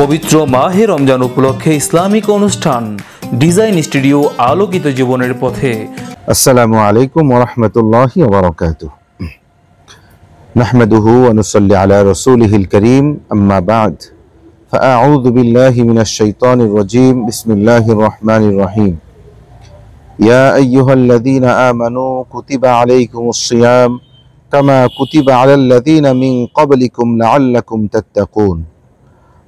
পবিত্র মাহে রমজান উপলক্ষে ইসলামিক অনুষ্ঠান ডিজাইন স্টুডিও আলোকিত জীবনের পথে। আসসালামু আলাইকুম ওয়া রাহমাতুল্লাহি ওয়া বারাকাতুহু। নাহমাদুহু ওয়া নুসাল্লি আলা রাসূলিহিল কারীম, আম্মা বা'দ। ফাআউযু বিল্লাহি মিনাশ শাইতানির রাজীম। বিসমিল্লাহির রাহমানির রাহিম। ইয়া আইয়ুহাল্লাযীনা আমানু কুতিবা আলাইকুমুস সিয়াম কামা কুতিবা আলাল্লাযীনা মিন ক্বাবলিকুম লাআল্লাকুম তাত্তাকুন।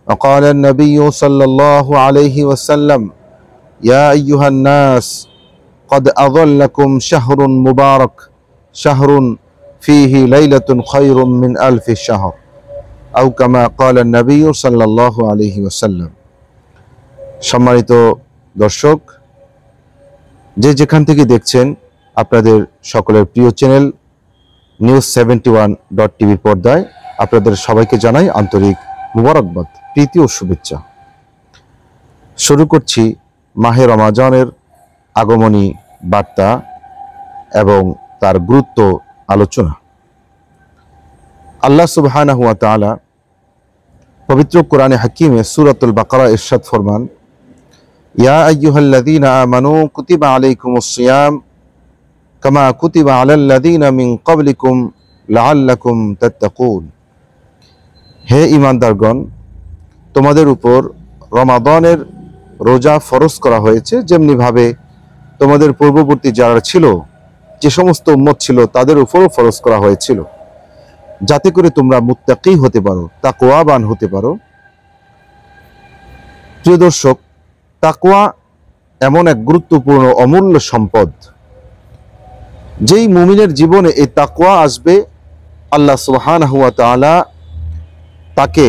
وقال النبي صلى الله عليه وسلم يا أيها الناس قد أظلكم شهر مبارك شهر فيه ليلة خير من ألف شهر أو كما قال النبي صلى الله عليه وسلم। সম্মানিত দর্শক, যে যেখান থেকে দেখছেন, আপনাদের সকলের প্রিয় চ্যানেল News71.tv পর্দায় আপনাদের সবাইকে জানাই আন্তরিক মুবারকবাদ, প্রীতি ও শুভেচ্ছা। শুরু করছি মাহে রমাজানের আগমনী বার্তা এবং তার গুরুত্ব আলোচনা। আল্লাহ সুবহানাহু ওয়া তাআলা পবিত্র কোরআনে হাকিমে সূরাতুল বাকারা ইরশাদ ফরমান, ইয়া আইয়ুহাল্লাযীনা আমানু কুতিবা আলাইকুমুস সিয়াম কামা কুতিবা আলাল্লাযীনা মিন ক্বাবলিকুম লাআল্লাকুম তাত্তাকুন। হে ঈমানদারগণ, তোমাদের উপর রমাদানের রোজা ফরজ করা হয়েছে, যেমনিভাবে তোমাদের পূর্ববর্তী যারা ছিল, যে সমস্ত উম্মত ছিল, তাদের উপরও ফরজ করা হয়েছিল, যাতে করে তোমরা মুত্তাকি হতে পারো, তাকওয়াবান হতে পারো। প্রিয় দর্শক, তাকওয়া এমন এক গুরুত্বপূর্ণ অমূল্য সম্পদ, যেই মুমিনের জীবনে এই তাকওয়া আসবে, আল্লাহ সুবহানাহু ওয়া তাআলা তাকে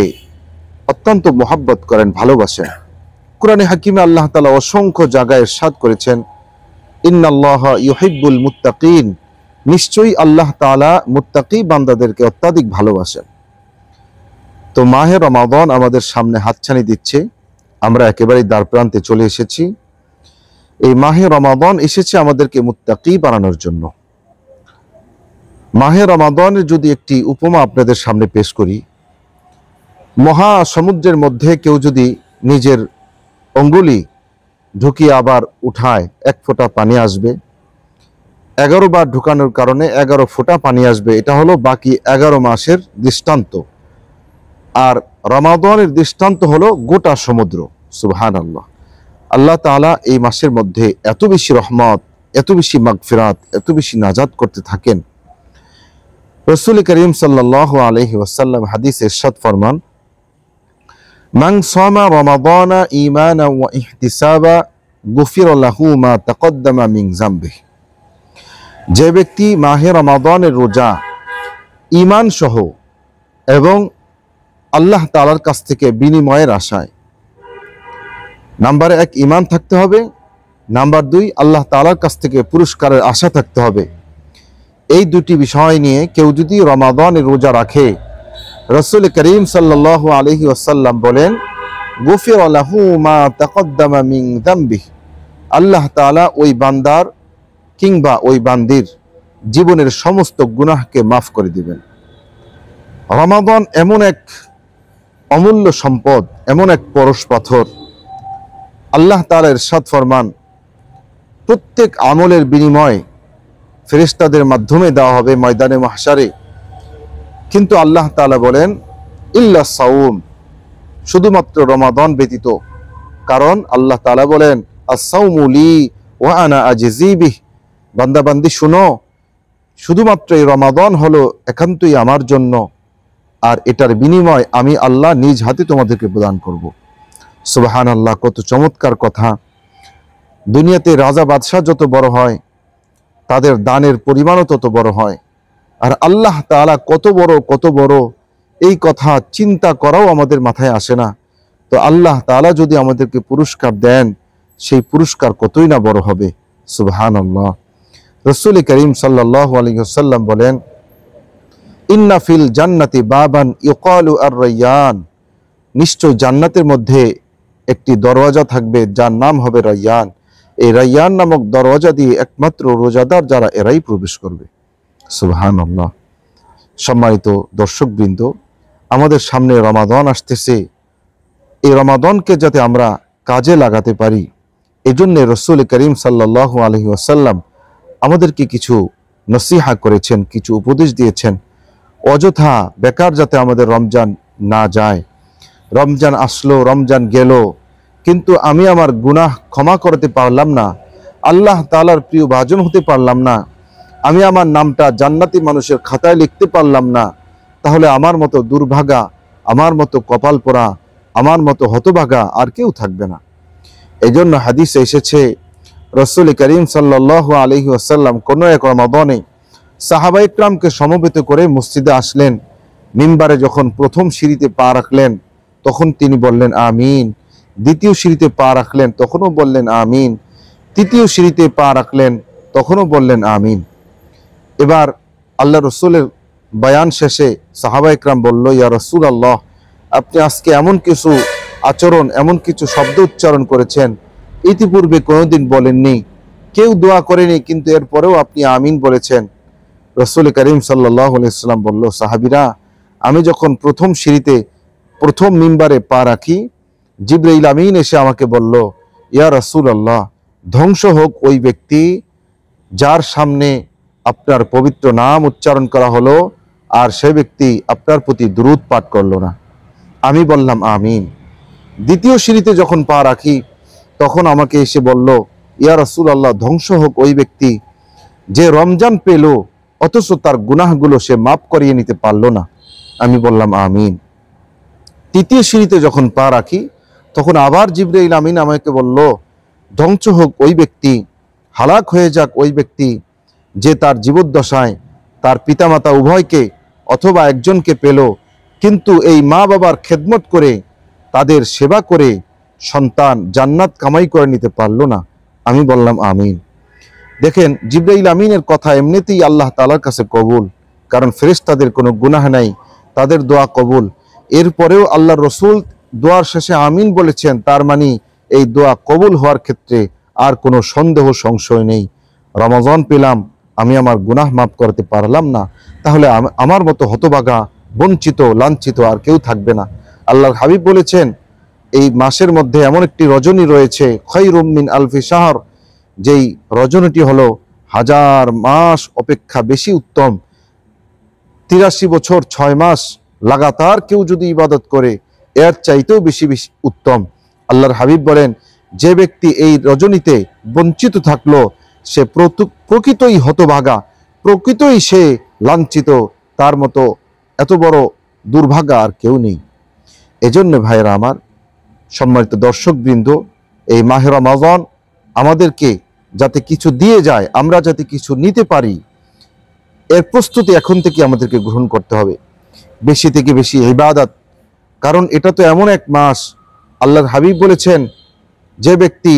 অত্যন্ত মোহাব্বত করেন, ভালোবাসেন। কোরআনে হাকিমে আল্লাহ তাআলা অসংখ্য জায়গায় ইরশাদ করেছেন, ইন্নাল্লাহা ইউহিব্বুল মুত্তাকিন, নিশ্চয়ই আল্লাহ তাআলা মুত্তাকি বান্দাদেরকে অত্যাধিক ভালোবাসেন। তো মাহে রমাদান আমাদের সামনে হাতছানি দিচ্ছে, আমরা একেবারে দ্বার প্রান্তে চলে এসেছি। এই মাহে রমাদান এসেছে আমাদেরকে মুত্তাকি বানানোর জন্য। মাহে রমাদানের যদি একটি উপমা আপনাদের সামনে পেশ করি, মহা সমুদ্রের মধ্যে কেউ যদি নিজের অঙ্গুলি ঢুকিয়ে আবার উঠায়, এক ফোঁটা পানি আসবে। 11 বার ঢুকানোর কারণে 11 ফোঁটা পানি আসবে। এটা হলো বাকি 11 মাসের দৃষ্টান্ত। আর রমাদানের দৃষ্টান্ত হলো গোটা সমুদ্র। সুবহানাল্লাহ। আল্লাহ তাআলা এই মাসের মধ্যে এত বেশি রহমত, এত বেশি মাগফিরাত, এত বেশি নাজাত করতে থাকেন। রাসূল করিম সাল্লাল্লাহু আলাইহি ওয়াসাল্লাম হাদিসে ইরশাদ ফরমান, মান সামা রমাদানা ঈমানান ওয়া ইহতিসাবা গুফিরা লাহু মা তাকদ্দামা মিন যামবিহি। যে ব্যক্তি মাহে রমাদানের রোজা ঈমান সহ এবং আল্লাহ তাআলার কাছ থেকে বিনিময়ের আশায়, নাম্বার 1 ঈমান থাকতে হবে, নাম্বার 2 আল্লাহ তাআলার কাছ থেকে পুরস্কারের আশা থাকতে হবে। এই দুটি বিষয় নিয়ে কেউ যদি রমাদানের রোজা রাখে, রাসূল করিম সাল্লাল্লাহু আলাইহি ওয়াসাল্লাম বলেন, গুফিরা লাহু মা তাকদ্দামা মিন যামবিহি, আল্লাহ তাআলা ওই বান্দার কিংবা ওই বান্দির জীবনের সমস্ত গুনাহকে মাফ করে দিবেন। রমাদান এমন এক অমূল্য সম্পদ, এমন এক পরশ পাথর। আল্লাহ তাআলা ইরশাদ ফরমান, প্রত্যেক আমলের বিনিময় ফেরেশতাদের মাধ্যমে দেওয়া হবে ময়দানে মাহশারে। কিন্তু আল্লাহ তাআলা বলেন, ইল্লা সাওম, শুধুমাত্র রমাদান ব্যতীত। কারণ আল্লাহ তাআলা বলেন, আস-সাওমু লি ওয়া আনা আজজি বিহি, বান্দা বান্দি শুনো, শুধুমাত্র এই রমাদান হলো একান্তই আমার জন্য, আর এটার বিনিময় আমি আল্লাহ নিজ হাতে তোমাদেরকে প্রদান করব। সুবহানাল্লাহ, কত চমৎকার কথা। দুনিয়াতে রাজা বাদশাহ যত বড় হয়, তাদের দানের পরিমাণও তত বড় হয়। আর আল্লাহ তাআলা কত বড় এই কথা চিন্তা করাও আমাদের মাথায় আসে না। তো আল্লাহ তাআলা যদি আমাদেরকে পুরস্কার দেন, সেই পুরস্কার কতই না বড় হবে। সুবহানাল্লাহ। রাসূল করিম সাল্লাল্লাহু আলাইহি ওয়াসাল্লাম বলেন, ইন্না ফিল জান্নাতি বাবান ইউকালু আর-রায়্যান, নিশ্চয় জান্নাতের মধ্যে একটি দরওয়াজা থাকবে, যার নাম হবে রায়্যান। এই রায়্যান নামক দরওয়াজা দিয়ে একমাত্র রোজাদার যারা, এরাই প্রবেশ করবে। সুবহানাল্লাহ। সম্মানিত দর্শকবৃন্দ, আমাদের সামনে রমাদান আসতেছে। এই রমাদানকে যাতে আমরা কাজে লাগাতে পারি, এজন্য রাসূল করিম সাল্লাল্লাহু আলাইহি ওয়াসাল্লাম আমাদেরকে কিছু নসিহা করেছেন, কিছু উপদেশ দিয়েছেন। অযথা বেকার যাতে আমাদের রমজান না যায়। রমজান আসলো, রমজান গেল, কিন্তু আমি আমার গুনাহ ক্ষমা করতে পারলাম না, আল্লাহ তাআলার প্রিয় ভাজন হতে পারলাম না, আমি আমার নামটা জান্নাতি মানুষের খাতায় লিখতে পারলাম না, তাহলে আমার মতো দুর্ভাগা, আমার মতো কপাল পোড়া, আমার মতো হতভাগা আর কেউ থাকবে না। এই জন্য হাদিসে এসেছে, রাসূল করিম সাল্লাল্লাহু আলাইহি ওয়াসাল্লাম কোনো এক রমাদানে সাহাবা ইকরামকে সমবেত করে মসজিদে আসলেন। মিম্বারে যখন প্রথম সিঁড়িতে পা রাখলেন তখন তিনি বললেন আমিন, দ্বিতীয় সিঁড়িতে পা রাখলেন তখনও বললেন আমিন, তৃতীয় সিঁড়িতে পা রাখলেন তখনও বললেন আমিন। এবার আল্লাহ রসুলের বয়ান শেষে সাহাবা ইকরাম বলল, ইয়া রাসূলুল্লাহ, আপনি আজকে এমন কিছু আচরণ, এমন কিছু শব্দ উচ্চারণ করেছেন ইতিপূর্বে কোনোদিন বলেননি, কেউ দোয়া করেনি, কিন্তু এরপরেও আপনি আমিন বলেছেন। রাসূল করিম সাল্লাল্লাহু আলাইহি ওয়াসাল্লাম বলল, সাহাবীরা, আমি যখন প্রথম সিঁড়িতে প্রথম মিম্বারে পা রাখি, জিবরাইল আমিন এসে আমাকে বলল, ইয়া রাসূলুল্লাহ, ধ্বংস হোক ওই ব্যক্তি যার সামনে আপনার পবিত্র নাম উচ্চারণ করা হলো আর সে ব্যক্তি আপনার প্রতি দুরূদ পাঠ করলো না। আমি বললাম আমিন। দ্বিতীয় সিঁড়িতে যখন পা রাখি তখন আমাকে এসে বলল, ইয়া রাসূলুল্লাহ, ধ্বংস হোক ওই ব্যক্তি যে রমজান পেল অথচ তার গুনাহগুলো সে মাফ করিয়ে নিতে পারলো না। আমি বললাম আমিন। তৃতীয় সিঁড়িতে যখন পা রাখি তখন আবার জিবরাইল আমিন আমাকে বলল, ধ্বংস হোক ওই ব্যক্তি, হালাক হয়ে যাক ওই ব্যক্তি যে তার জীবদ্দশায় তার পিতামাতা উভয়কে অথবা একজনকে পেল, কিন্তু এই মা বাবার খেদমত করে তাদের সেবা করে সন্তান জান্নাত কামাই করে নিতে পারলো না। আমি বললাম আমিন। দেখেন, জিবরাইল আমিনের কথা এমনিতেই আল্লাহ তাআলার কাছে কবুল, কারণ ফেরেশতাদের কোনো গুনাহ নাই, তাদের দোয়া কবুল। এরপরেও আল্লাহর রসুল দোয়ার শেষে আমিন বলেছেন, তার মানে এই দোয়া কবুল হওয়ার ক্ষেত্রে আর কোনো সন্দেহ সংশয় নেই। রমজান পেলাম, আমি আমার গুনাহ মাফ করতে পারলাম না, তাহলে আমার মতো হতভাগা, বঞ্চিত, লাঞ্ছিত আর কেউ থাকবে না। আল্লাহর হাবিব বলেছেন, এই মাসের মধ্যে এমন একটি রজনী রয়েছে, খায়রুম মিন আলফি শাহর, যেই রজনীটি হলো 1000 মাস অপেক্ষা বেশি উত্তম। 83 বছর 6 মাস লাগাতার কেউ যদি ইবাদত করে এর চাইতেও বেশি বেশি উত্তম। আল্লাহর হাবিব বলেন, যে ব্যক্তি এই রজনীতে বঞ্চিত থাকলো সে প্রকৃতই হতভাগা, প্রকৃতই সে লাঞ্ছিত, তার মতো এত বড় দুর্ভাগা আর কেউ নেই। এজন্য ভাইরা আমার, সম্মানিত দর্শকবৃন্দ, এই মাহে রমাদান আমাদেরকে যাতে কিছু দিয়ে যায়, আমরা যাতে কিছু নিতে পারি, এর প্রস্তুতি এখন থেকে আমাদেরকে গ্রহণ করতে হবে। বেশি থেকে বেশি ইবাদত, কারণ এটা তো এমন এক মাস, আল্লাহর হাবিব বলেছেন, যে ব্যক্তি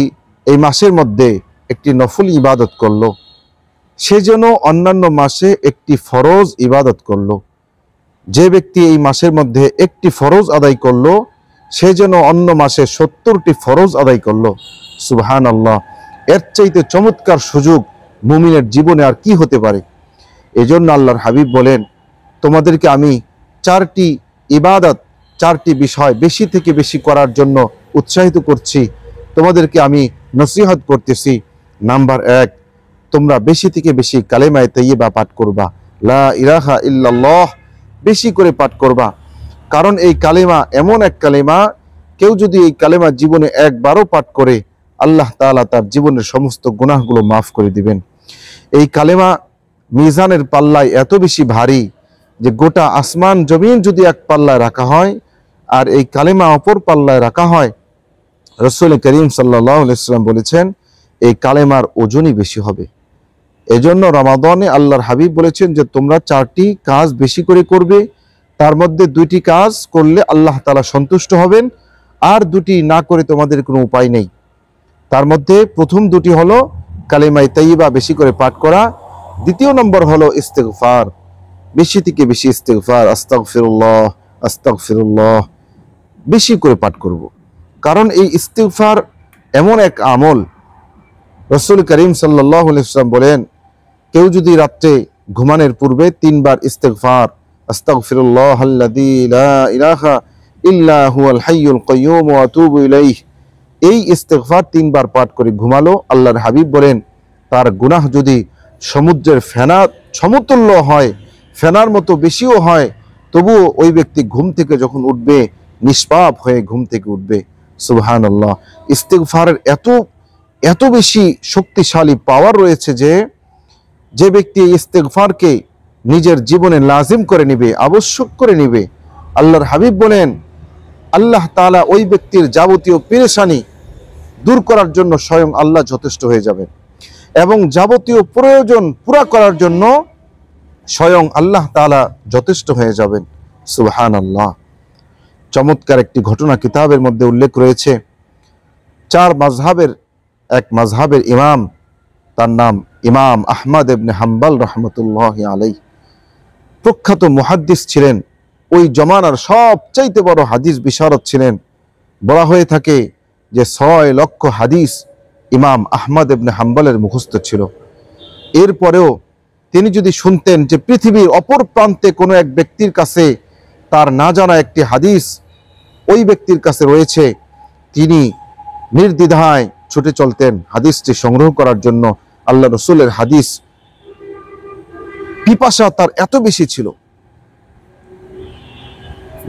এই মাসের মধ্যে একটি নফল ইবাদত করলো সে যেন অন্যান্য মাসে একটি ফরজ ইবাদত করলো। যে ব্যক্তি এই মাসের মধ্যে একটি ফরজ আদায় করলো সে যেন অন্য মাসে 70টি ফরজ আদায় করলো। সুবহানাল্লাহ, এর চাইতে চমৎকার সুযোগ মুমিনের জীবনে আর কি হতে পারে। এজন্য আল্লাহর হাবিব বলেন, তোমাদেরকে আমি 4টি ইবাদত, 4টি বিষয় বেশি থেকে বেশি করার জন্য উৎসাহিত করছি, তোমাদেরকে আমি নসিহত করতেছি। নাম্বার 1, তোমরা বেশি থেকে বেশি কালেমায়ে তাইয়্যিবা পাঠ করবা, লা ইলাহা ইল্লাল্লাহ বেশি করে পাঠ করবা। কারণ এই কালেমা এমন এক কালেমা, কেউ যদি এই কালেমা জীবনে একবারও পাঠ করে আল্লাহ তাআলা তার জীবনের সমস্ত গুনাহগুলো মাফ করে দিবেন। এই কালেমা মিজানের পাল্লায় এত বেশি ভারী যে গোটা আসমান জমিন যদি এক পাল্লায় রাখা হয় আর এই কালেমা অপর পাল্লায় রাখা হয়, রাসূল করিম সাল্লাল্লাহু আলাইহি ওয়াসাল্লাম বলেছেন এই কালেমার ওজনই বেশি হবে। এজন্য রমাদানে আল্লাহর হাবিব বলেছেন যে তোমরা 4টি কাজ বেশি করে করবে, তার মধ্যে 2টি কাজ করলে আল্লাহ তাআলা সন্তুষ্ট হবেন, আর 2টি না করে তোমাদের কোনো উপায় নেই। তার মধ্যে প্রথম 2টি হলো কালেমায়ে তাইয়্যিবা বেশি করে পাঠ করা, দ্বিতীয় নম্বর হলো ইস্তিগফার, বেশি থেকে বেশি ইস্তিগফার, আস্তাগফিরুল্লাহ আস্তাগফিরুল্লাহ বেশি করে পাঠ করব। কারণ এই ইস্তিগফার এমন এক আমল, রাসূল করিম সাল্লাল্লাহু আলাইহি ওয়াসাল্লাম বলেন, কেউ যদি রাতে ঘুমানোর পূর্বে 3 বার ইস্তিগফার, আস্তাগফিরুল্লাহাল্লাযী লা ইলাহা ইল্লা হুয়াল হাইয়ুল কাইয়্যুম ওয়া আতুবু ইলাইহি। এই ইস্তেগফার 3 বার পাঠ করে ঘুমালো। আল্লাহর হাবিব বলেন তার গুনাহ যদি সমুদ্রের ফেনা সমতুল্য হয়, ফেনার মতো বেশিও হয়, তবুও ওই ব্যক্তি ঘুম থেকে যখন উঠবে নিষ্পাপ হয়ে ঘুম থেকে উঠবে। সুবহানাল্লাহ। ইস্তেগফারের এত বেশি শক্তিশালী পাওয়ার রয়েছে যে ব্যক্তি ইস্তেগফারকে নিজের জীবনে লাজিম করে নিবে, আবশ্যক করে নিবে, আল্লাহর হাবিব বলেন আল্লাহ তাআলা ওই ব্যক্তির যাবতীয় পেরেশানি দূর করার জন্য স্বয়ং আল্লাহ যথেষ্ট হয়ে যাবেন এবং যাবতীয় প্রয়োজন পুরা করার জন্য স্বয়ং আল্লাহ তাআলা যথেষ্ট হয়ে যাবেন। সুবহানাল্লাহ। চমৎকার একটি ঘটনা কিতাবের মধ্যে উল্লেখ রয়েছে। 4 মাযহাবের এক মাযহাবের ইমাম, তার নাম ইমাম আহমদ ইবনে হাম্বল রাহমাতুল্লাহি আলাইহি, প্রখ্যাত মুহাদ্দিস ছিলেন। ওই জমানার সবচাইতে বড় হাদিস বিশারদ ছিলেন। বলা হয়ে থাকে যে 6 লক্ষ হাদিস ইমাম আহমদ ইবনে হাম্বলের মুখস্থ ছিল। এরপরেও তিনি যদি শুনতেন যে পৃথিবীর অপর প্রান্তে কোনো এক ব্যক্তির কাছে তার না জানা একটি হাদিস ওই ব্যক্তির কাছে রয়েছে, তিনি নির্দ্বিধায় ছুটে চলতেন হাদিসটি সংগ্রহ করার জন্য। আল্লাহ রসুলের হাদিস পিপাসা তার এত বেশি ছিল।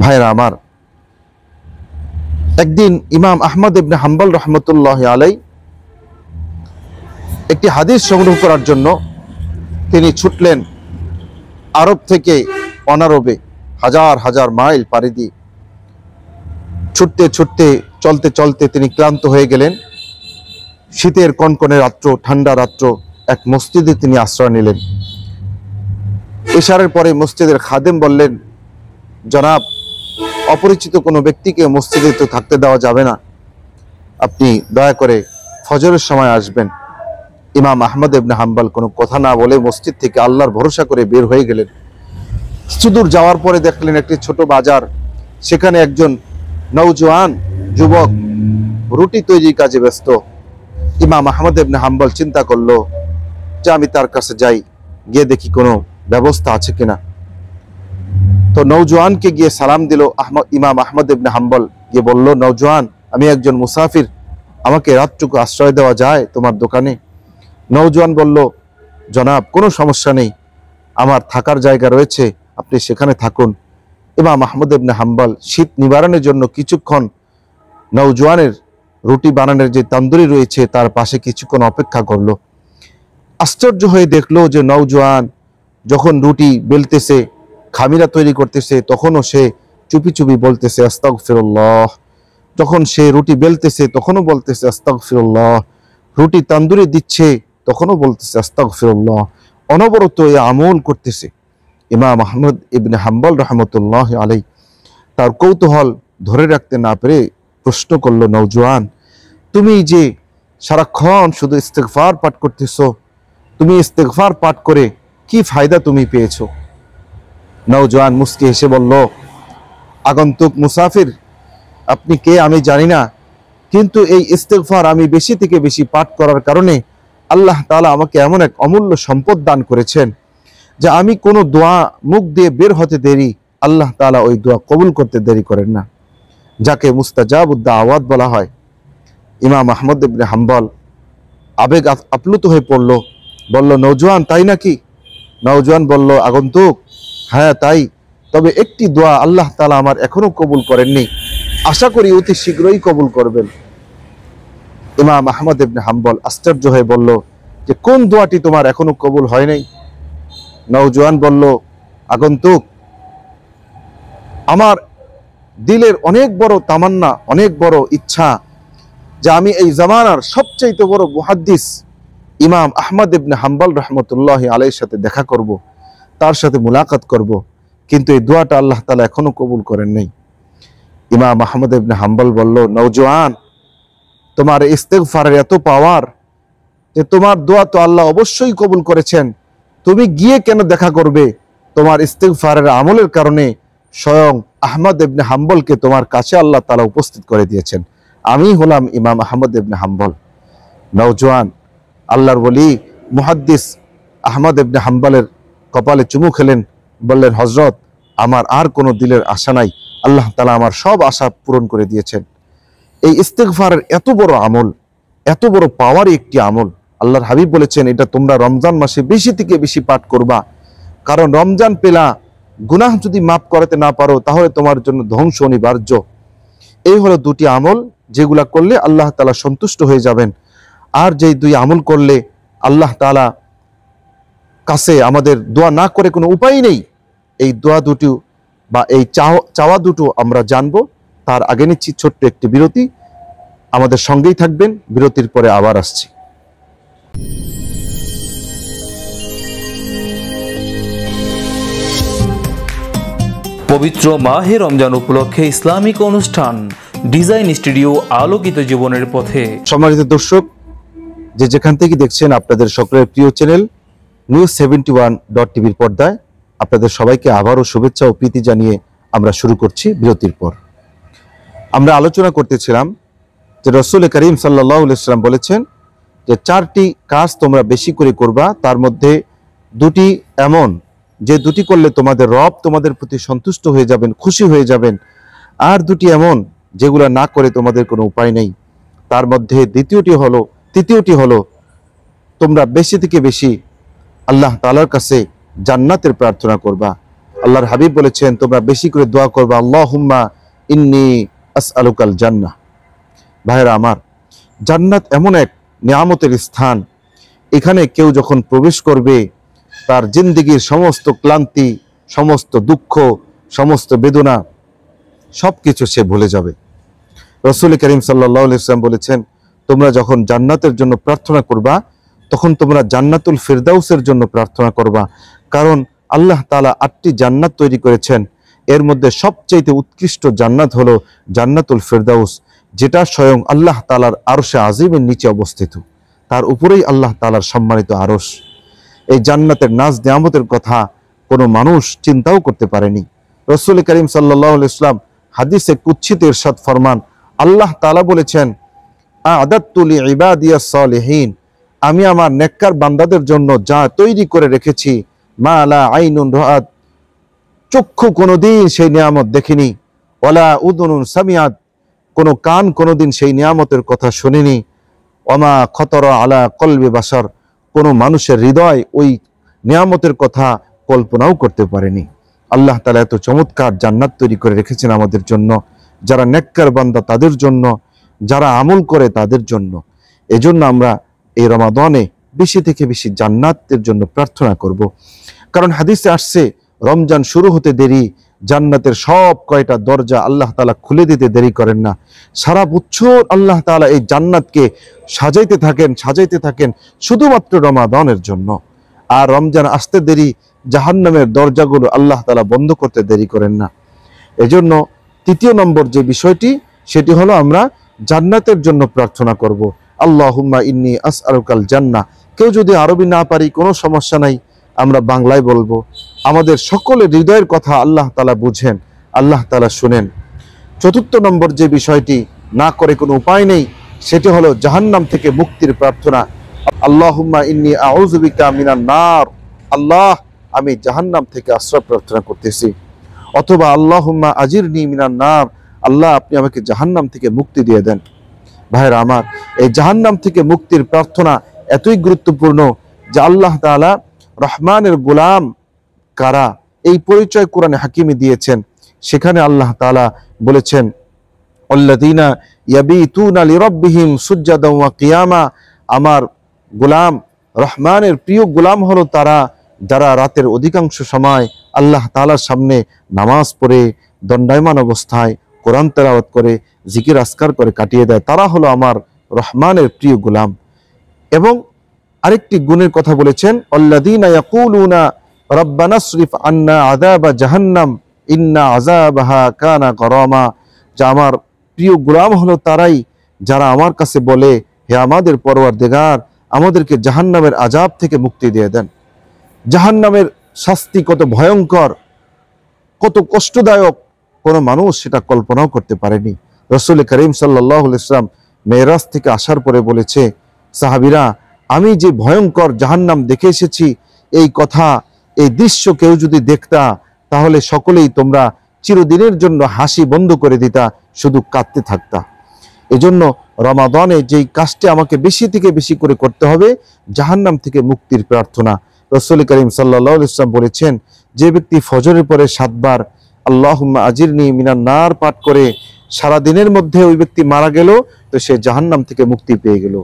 ভাইরা আমার, একদিন ইমাম আহমদ ইবনে হাম্বল রাহমাতুল্লাহি আলাইহি একটি হাদিস সংগ্রহ করার জন্য তিনি ছুটলেন আরব থেকে অনারবে হাজার হাজার মাইল পাড়ি দিয়ে। ছুটতে ছুটতে চলতে চলতে তিনি ক্লান্ত হয়ে গেলেন। শীতের কনকনে রাত্র, ঠান্ডা রাত্র, এক মসজিদে তিনি আশ্রয় নিলেন। ইশারের পরে মসজিদের খাদেম বললেন, জনাব, অপরিচিত কোনো ব্যক্তিকে মসজিদে তো থাকতে দেওয়া যাবে না, আপনি দয়া করে ফজরের সময় আসবেন। ইমাম আহমদ ইবনে হাম্বল কোনো কথা না বলে মসজিদ থেকে আল্লাহর ভরসা করে বের হয়ে গেলেন। কিছুদূর যাওয়ার পরে দেখলেন একটি ছোট বাজার, সেখানে একজন নওজোয়ান যুবক রুটি তৈরির কাজে ব্যস্ত। ইমাম আহমদ ইবনে হাম্বল চিন্তা করলো যে আমি তার কাছে যাই, গিয়ে দেখি কোনো ব্যবস্থা আছে কিনা। তো নওজোয়ানকে গিয়ে সালাম দিল। ইমাম আহমদ ইবনে হাম্বল গিয়ে বলল, নওজোয়ান, আমি একজন মুসাফির, আমাকে রাতটুকু আশ্রয় দেওয়া যায় তোমার দোকানে? নওজোয়ান বলল, জনাব, কোনো সমস্যা নেই, আমার থাকার জায়গা রয়েছে, আপনি সেখানে থাকুন। ইমাম আহমদ ইবনে হাম্বল শীত নিবারণের জন্য কিছুক্ষণ নওজোয়ানের রুটি বানানোর যে তন্দুরি রয়েছে তার পাশে কিছুক্ষণ অপেক্ষা করলো। আশ্চর্য হয়ে দেখলো যে নওজোয়ান যখন রুটি বেলতেছে, খামিরা তৈরি করতেছে, তখনও সে চুপি চুপি বলতেছে আস্তাগফিরুল্লাহ। যখন সে রুটি বেলতেছে তখনও বলতেছে আস্তাগফিরুল্লাহ। রুটি তন্দুরি দিচ্ছে তখনও বলতেছে আস্তাগফিরুল্লাহ। অনবরত এই আমল করতেছে। ইমাম আহমদ ইবনে হাম্বল রাহমাতুল্লাহ আলাইহি তার কৌতূহল ধরে রাখতে না পেরে প্রশ্ন করলো, নওজোয়ান, তুমি যে সারাক্ষণ শুধু ইস্তেগফার পাঠ করতেছো, তুমি ইস্তেগফার পাঠ করে কি ফায়দা তুমি পেয়েছো? নওজোয়ান মুস্কি হেসে বলল, আগন্তুক মুসাফির, আপনি কে আমি জানি না, কিন্তু এই ইস্তেগফার আমি বেশি থেকে বেশি পাঠ করার কারণে আল্লাহ তাআলা আমাকে এমন এক অমূল্য সম্পদ দান করেছেন যে আমি কোনো দোয়া মুখ দিয়ে বের হতে দেরি, আল্লাহ তাআলা ওই দোয়া কবুল করতে দেরি করেন না, যাকে মুস্তাজাবুদ দাওয়াত বলা হয়। ইমাম আহমদ ইবনে হাম্বল আবেগ আপ্লুত হয়ে পড়ল, বলল, নওজোয়ান, তাই নাকি? নওজোয়ান বলল, আগন্তুক, হ্যাঁ তাই, তবে একটি দোয়া আল্লাহ তাআলা আমার এখনো কবুল করেননি, আশা করি অতি শীঘ্রই কবুল করবেন। ইমাম আহমদ ইবনে হাম্বল আশ্চর্য হয়ে বলল যে কোন দোয়াটি তোমার এখনো কবুল হয় নাই? নওজোয়ান বলল, আগন্তুক, আমার দিলের অনেক বড় তামান্না, অনেক বড় ইচ্ছা যে আমি এই জামানার সবচাইতে বড় মুহাদ্দিস ইমাম আহমদ ইবনে হাম্বল রাহমাতুল্লাহি আলাইহির সাথে দেখা করব, তার সাথে মুলাকাত করব, কিন্তু এই দোয়াটা আল্লাহ তাআলা এখনো কবুল করেন নাই। ইমাম আহমদ ইবনে হাম্বল বলল, নওজোয়ান, তোমার ইস্তেগফারের এত পাওয়ার যে তোমার দোয়া তো আল্লাহ অবশ্যই কবুল করেছেন, তুমি গিয়ে কেন দেখা করবে? তোমার ইস্তেগফারের আমলের কারণে স্বয়ং আহমদ ইবনে হাম্বলকে তোমার কাছে আল্লাহ তাআলা উপস্থিত করে দিয়েছেন। আমি হলাম ইমাম আহমদ ইবনে হাম্বল। নওজোয়ান আল্লাহর ওলি মুহাদ্দিস আহমদ ইবনে হাম্বলের কপালে চুমু খেলেন, বললেন, হযরত, আমার আর কোনো দিলের আশা নাই, আল্লাহ তাআলা আমার সব আশা পূরণ করে দিয়েছেন। এই ইস্তিগফারের এত বড় আমল, এত বড় পাওয়ার একটি আমল, আল্লাহর হাবিব বলেছেন এটা তোমরা রমজান মাসে বেশি থেকে বেশি পাঠ করবা, কারণ রমজান পেলা গুনাহ যদি মাফ করাতে না পারো তাহলে তোমার জন্য ধ্বংস অনিবার্য। এই হলো দুটি আমল যেগুলা করলে আল্লাহ তাআলা সন্তুষ্ট হয়ে যাবেন। আর যেই দুই আমল করলে আল্লাহ তাআলা কাছে আমাদের দোয়া না করে কোনো উপায় নেই, এই দোয়া দুটো বা এই চাওয়া দুটো আমরা জানবো। তার আগে নিচ্ছি ছোট্ট একটি বিরতি, আমাদের সঙ্গেই থাকবেন, বিরতির পরে আবার আসছি। পবিত্র মাহে রমজান উপলক্ষে ইসলামিক অনুষ্ঠান ডিজাইন স্টুডিও আলোকিত জীবনের পথে। সম্মানিত দর্শক, যে যেখান থেকে দেখছেন, আপনাদের সকলের প্রিয় চ্যানেল News71.tv পর্দায় আপনাদের সবাইকে আবারও শুভেচ্ছা ও প্রীতি জানিয়ে আমরা শুরু করছি বিরতির পর। আমরা আলোচনা করতেছিলাম যে রাসূল করিম সাল্লাল্লাহু আলাইহি ওয়াসাল্লাম বলেছেন যে 4টি কাজ তোমরা বেশি করে করবা, তার মধ্যে দুটি এমন যে দুটি করলে তোমাদের রব তোমাদের প্রতি সন্তুষ্ট হয়ে যাবেন, খুশি হয়ে যাবেন, আর দুটি এমন যেগুলো না করে তোমাদের কোনো উপায় নেই। তার মধ্যে তৃতীয়টি হলো তোমরা বেশি থেকে বেশি আল্লাহ তাআলার কাছে জান্নাতের প্রার্থনা করবা। আল্লাহর হাবিব বলেছেন তোমরা বেশি করে দোয়া করবা, আল্লাহুম্মা ইন্নী আসআলুকাল জান্নাহ। ভাইরা আমার, জান্নাত এমন এক নিয়ামতের স্থান, এখানে কেউ যখন প্রবেশ করবে তার জিন্দেগির সমস্ত ক্লান্তি, সমস্ত দুঃখ, সমস্ত বেদনা সবকিছু সে ভুলে যাবে। রাসূল করিম সাল্লাল্লাহু আলাইহি ওয়াসাল্লাম বলেছেন তোমরা যখন জান্নাতের জন্য প্রার্থনা করবা তখন তোমরা জান্নাতুল ফিরদাউসের জন্য প্রার্থনা করবা, কারণ আল্লাহ তাআলা 8টি জান্নাত তৈরি করেছেন, এর মধ্যে সবচেয়ে উৎকৃষ্ট জান্নাত হলো জান্নাতুল ফিরদাউস, যেটা স্বয়ং আল্লাহ তাআলার আরশে আজিমের নিচে অবস্থিত, তার উপরেই আল্লাহ তাআলার সম্মানিত আরশ। এই জান্নাতের নাজ নিয়ামতের কথা কোনো মানুষ চিন্তাও করতে পারেনি। রাসূল করিম সাল্লাল্লাহু আলাইহি ওয়াসাল্লাম হাদিসে কুদসিতে ইরশাদ ফরমান, আল্লাহ তাআলা বলেছেন আ'দাততু লিইবাদিয়াস সালিহিন, আমি আমার নেককার বান্দাদের জন্য যা তৈরি করে রেখেছি, মা লা আইনুন রাআত, চক্ষু কোনোদিন সেই নিয়ামত দেখেনি, ওয়ালা উযুনুন সামিআত, কোনো কান কোনোদিন সেই নিয়ামতের কথা শুনেনি, ওমা খতরা আলা কলবি বাশার, কোনো মানুষের হৃদয় ওই নিয়ামতের কথা কল্পনাও করতে পারেনি। আল্লাহ তাআলা এত চমৎকার জান্নাত তৈরি করে রেখেছেন আমাদের জন্য, যারা নেককার বান্দা তাদের জন্য, যারা আমল করে তাদের জন্য। এজন্য আমরা এই রমাদানে বেশি থেকে বেশি জান্নাতের জন্য প্রার্থনা করব, কারণ হাদিসে আসছে রমজান শুরু হতে দেরি জান্নাতের সব কয়টা দরজা আল্লাহ তাআলা খুলে দিতে দেরি করেন না। সারা বছর আল্লাহ তাআলা এই জান্নাতকে সাজাইতে থাকেন শুধুমাত্র রমাদানের জন্য। আর রমজান আসতে দেরি জাহান্নামের দরজাগুলো আল্লাহ তাআলা বন্ধ করতে দেরি করেন না। এজন্য 3 নম্বর যে বিষয়টি সেটি হলো আমরা জান্নাতের জন্য প্রার্থনা করব, আল্লাহুম্মা ইন্নী আসআলুকাল জান্নাহ। কেউ যদি আরবি না পারি কোনো সমস্যা নাই, আমরা বাংলায় বলবো। আমাদের সকলের হৃদয়ের কথা আল্লাহ তাআলা বুঝেন, আল্লাহ তাআলা শুনেন। 4 নম্বর যে বিষয়টি না করে কোনো উপায় নেই সেটি হলো জাহান্নাম থেকে মুক্তির প্রার্থনা, আল্লাহুম্মা ইন্নী আউযু বিকা মিনান নার, আল্লাহ আমি জাহান্নাম থেকে আশ্রয় প্রার্থনা করতেছি। অথবা আল্লাহুম্মা আজিরনি মিনান নার, আল্লাহ আপনি আমাকে জাহান্নাম থেকে মুক্তি দিয়ে দেন। ভাইরা আমার, এই জাহান্নাম থেকে মুক্তির প্রার্থনা এতই গুরুত্বপূর্ণ যে আল্লাহ তাআলা রহমানের গোলাম কারা এই পরিচয় কোরআনে হাকিমে দিয়েছেন। সেখানে আল্লাহ তাআলা বলেছেন আল্লাযীনা ইয়াবিতুনা লিরাব্বিহিম সুজদান ওয়া কিয়ামা, আমার গোলাম রহমানের প্রিয় গোলাম হলো তারা যারা রাতের অধিকাংশ সময় আল্লাহ তাআলার সামনে নামাজ পড়ে দণ্ডায়মান অবস্থায় কোরআন তেলাওয়াত করে জিকির আজকার করে কাটিয়ে দেয়, তারা হলো আমার রহমানের প্রিয় গোলাম। এবং আরেকটি গুণের কথা বলেছেন আল্লাযীনা ইয়াকুলুনা রাব্বানা সরিফ আন্না আযাবা জাহান্নাম ইন্না আযাবাহা কানা গরামা, যা আমার প্রিয় গোলাম হলো তারাই যারা আমার কাছে বলে হে আমাদের পরওয়ারদিগার আমাদেরকে জাহান্নামের আযাব থেকে মুক্তি দিয়ে দেন। জাহান্নামের শাস্তি কত ভয়ঙ্কর, কত কষ্টদায়ক কোনো মানুষ সেটা কল্পনাও করতে পারেনি। রাসূল করিম সাল্লাল্লাহু আলাইহি ওয়াসাল্লাম মেরাজ থেকে আসার পরে বলেছে সাহাবীরা আমি যে ভয়ঙ্কর জাহান্নাম দেখে এসেছি, এই কথা এই দৃশ্য কেউ যদি দেখতা তাহলে সকলেই তোমরা চিরদিনের জন্য হাসি বন্ধ করে দিতা, শুধু কাঁদতে থাকতা। এজন্য রমাদানে যেই কাজটি আমাকে বেশি থেকে বেশি করে করতে হবে, জাহান্নাম থেকে মুক্তির প্রার্থনা। রাসূল করিম সাল্লাল্লাহু আলাইহি ওয়াসাল্লাম বলেছেন, যে ব্যক্তি ফজরের পরে 7 বার আল্লাহুম্মা আজিরনি মিনান নার পাঠ করে সারা দিনের মধ্যে ওই ব্যক্তি মারা গেল, তো সে জাহান্নাম থেকে মুক্তি পেয়ে গেল।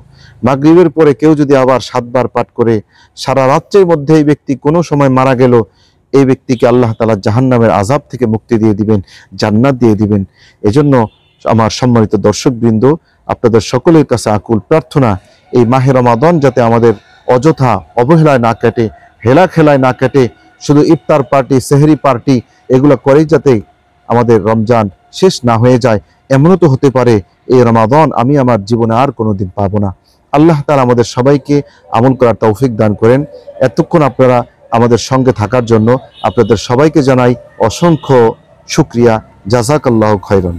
মাগরিবের পরে কেউ যদি আবার 7 বার পাঠ করে সারা রাত্রের মধ্যে এই ব্যক্তি কোনো সময় মারা গেল, এই ব্যক্তিকে আল্লাহ তাআলা জাহান্নামের আযাব থেকে মুক্তি দিয়ে দিবেন, জান্নাত দিয়ে দিবেন। এজন্য আমার সম্মানিত দর্শকবৃন্দ, আপনাদের সকলের কাছে আকুল প্রার্থনা, এই মাহে রমাদান যাতে আমাদের অযথা অবহেলায় না কাটে, হেলা খেলায় না কাটে, শুধু ইফতার পার্টি, সেহরি পার্টি এগুলো করেই যাতে আমাদের রমজান শেষ না হয়ে যায়। এমনও তো হতে পারে এই রমাদান আমি আমার জীবনে আর কোনোদিন পাবো না। আল্লাহ তাআলা আমাদের সবাইকে আমল করার তৌফিক দান করেন। এতক্ষণ আপনারা আমাদের সঙ্গে থাকার জন্য আপনাদের সবাইকে জানাই অসংখ্য শুকরিয়া। জাযাকাল্লাহু খাইরান।